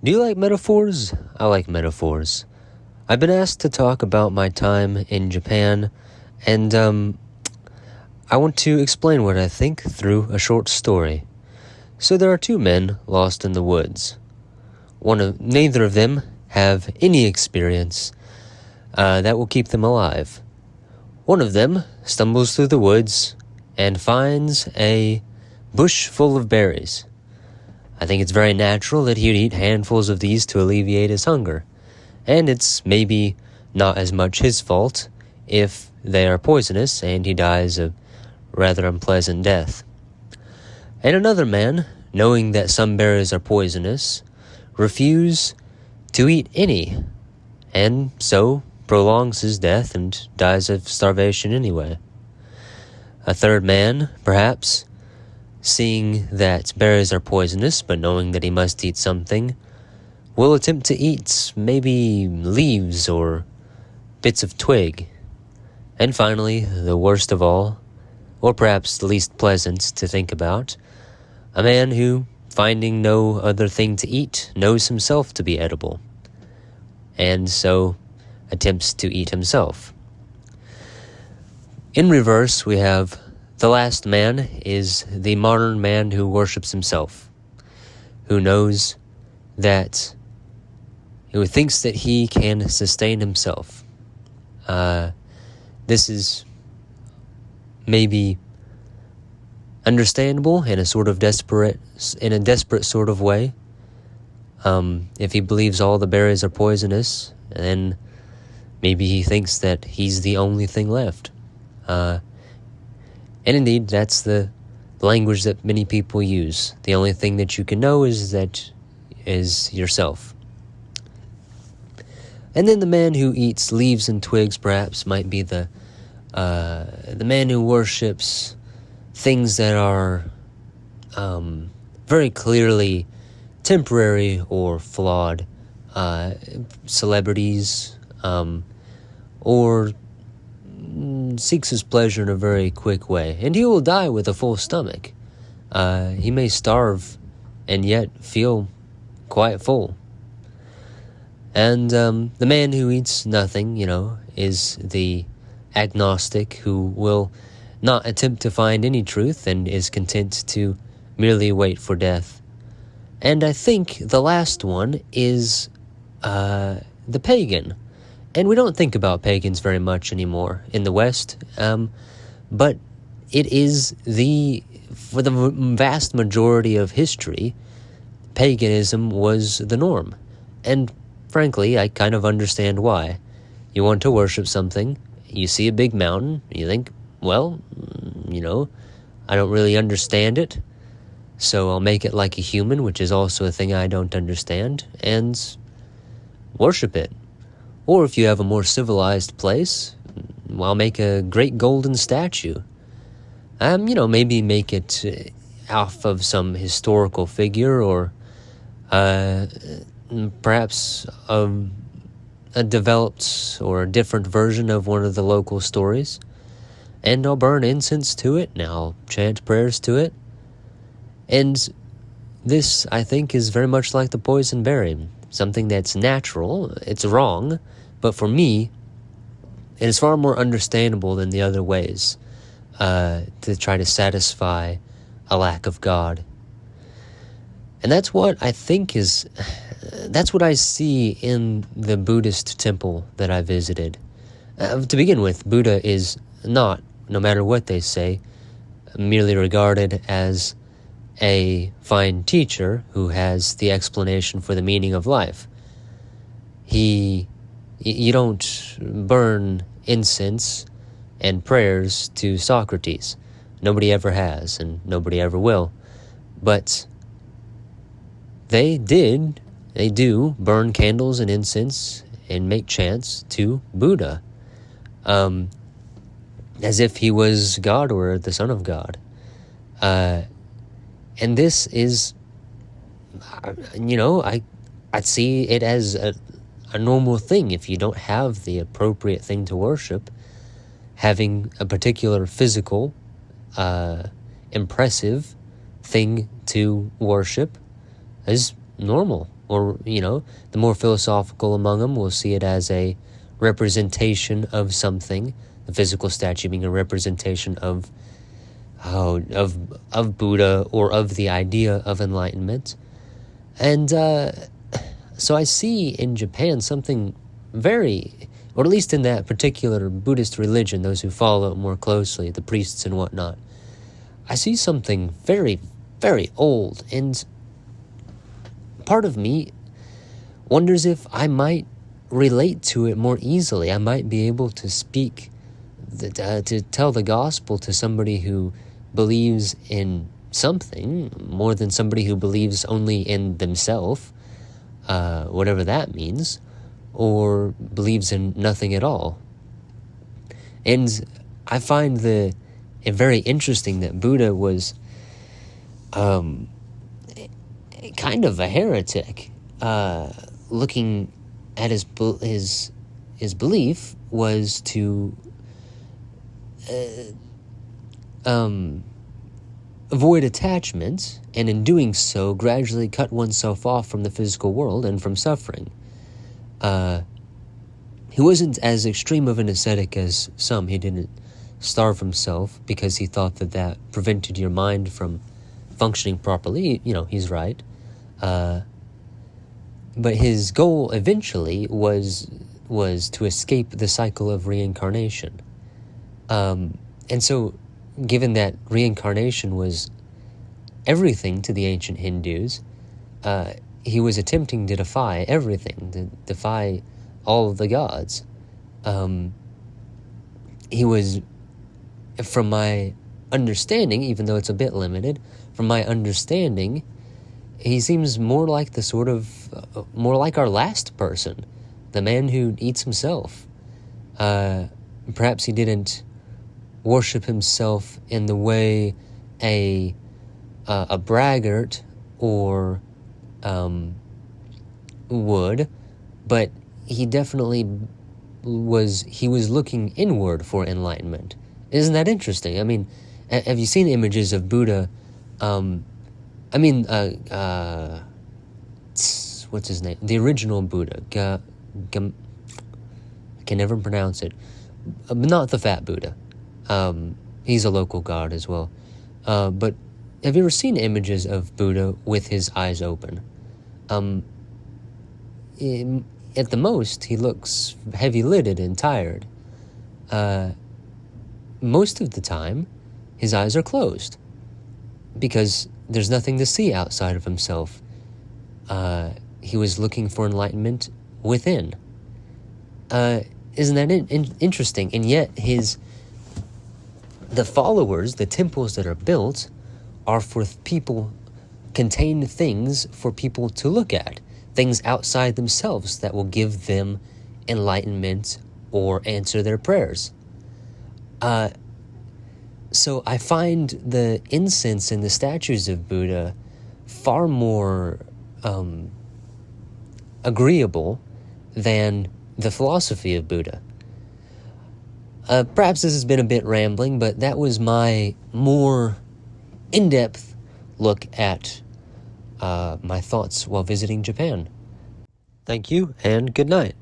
Do you like metaphors? I like metaphors. I've been asked to talk about my time in Japan, and I want to explain what I think through a short story. So there are two men lost in the woods. Neither of them have any experience that will keep them alive. One of them stumbles through the woods and finds a bush full of berries. I think it's very natural that he'd eat handfuls of these to alleviate his hunger, and it's maybe not as much his fault if they are poisonous and he dies a rather unpleasant death. And another man, knowing that some berries are poisonous, refuse to eat any, and so prolongs his death and dies of starvation anyway. A third man, perhaps, seeing that berries are poisonous but knowing that he must eat something, will attempt to eat maybe leaves or bits of twig. And finally, the worst of all, or perhaps the least pleasant to think about, a man who, finding no other thing to eat, knows himself to be edible, and so attempts to eat himself. In reverse, we have the last man is the modern man who worships himself, who knows that, who thinks that he can sustain himself. This is maybe understandable in a desperate sort of way. If he believes all the berries are poisonous, then maybe he thinks that he's the only thing left. And indeed, that's the language that many people use. The only thing that you can know is yourself. And then the man who eats leaves and twigs perhaps might be the man who worships things that are very clearly temporary or flawed, celebrities, or seeks his pleasure in a very quick way, and he will die with a full stomach. He may starve and yet feel quite full. And the man who eats nothing, is the agnostic who will not attempt to find any truth and is content to merely wait for death. And I think the last one is the pagan. And we don't think about pagans very much anymore in the West, but it is for the vast majority of history, paganism was the norm. And frankly, I kind of understand why. You want to worship something, you see a big mountain, you think, well, I don't really understand it, so I'll make it like a human, which is also a thing I don't understand, and worship it. Or if you have a more civilized place, I'll make a great golden statue. Maybe make it off of some historical figure or perhaps a developed or a different version of one of the local stories. And I'll burn incense to it, and I'll chant prayers to it. And this, I think, is very much like the poison berry. Something that's natural, it's wrong, but for me, it is far more understandable than the other ways to try to satisfy a lack of God. And that's what I think that's what I see in the Buddhist temple that I visited. To begin with, Buddha is not, no matter what they say, merely regarded as a fine teacher who has the explanation for the meaning of life. You don't burn incense and prayers to Socrates. Nobody ever has, and nobody ever will. But they do burn candles and incense and make chants to Buddha, as if he was God or the Son of God. And this is, I'd see it as a normal thing. If you don't have the appropriate thing to worship, having a particular physical, impressive thing to worship is normal. or, the more philosophical among them will see it as a representation of something, the physical statue being a representation of Buddha or of the idea of enlightenment. And so I see in Japan something very, or at least in that particular Buddhist religion, those who follow it more closely, the priests and whatnot, I see something very, very old, and part of me wonders if I might relate to it more easily. I might be able to speak, to tell the gospel to somebody who believes in something more than somebody who believes only in themselves, whatever that means, or believes in nothing at all. And I find it very interesting that Buddha was kind of a heretic. Looking at his belief was to avoid attachment, and in doing so, gradually cut oneself off from the physical world and from suffering. He wasn't as extreme of an ascetic as some. He didn't starve himself because he thought that prevented your mind from functioning properly. He's right. But his goal eventually was to escape the cycle of reincarnation. And so, given that reincarnation was everything to the ancient Hindus, he was attempting to defy everything, to defy all of the gods. He was, from my understanding, even though it's a bit limited, from my understanding, he seems more like more like our last person, the man who eats himself. Perhaps he didn't worship himself in the way a braggart or would, but he definitely was looking inward for enlightenment. Isn't that interesting? I mean, have you seen images of Buddha? What's his name? The original Buddha. I can never pronounce it. Not the fat Buddha. He's a local god as well. But have you ever seen images of Buddha with his eyes open? At the most, he looks heavy-lidded and tired. Most of the time, his eyes are closed because there's nothing to see outside of himself. He was looking for enlightenment within. Isn't that interesting? And yet, the followers, the temples that are built, are for people, contain things for people to look at, things outside themselves that will give them enlightenment or answer their prayers. So I find the incense and the statues of Buddha far more agreeable than the philosophy of Buddha. Perhaps this has been a bit rambling, but that was my more in-depth look at my thoughts while visiting Japan. Thank you, and good night.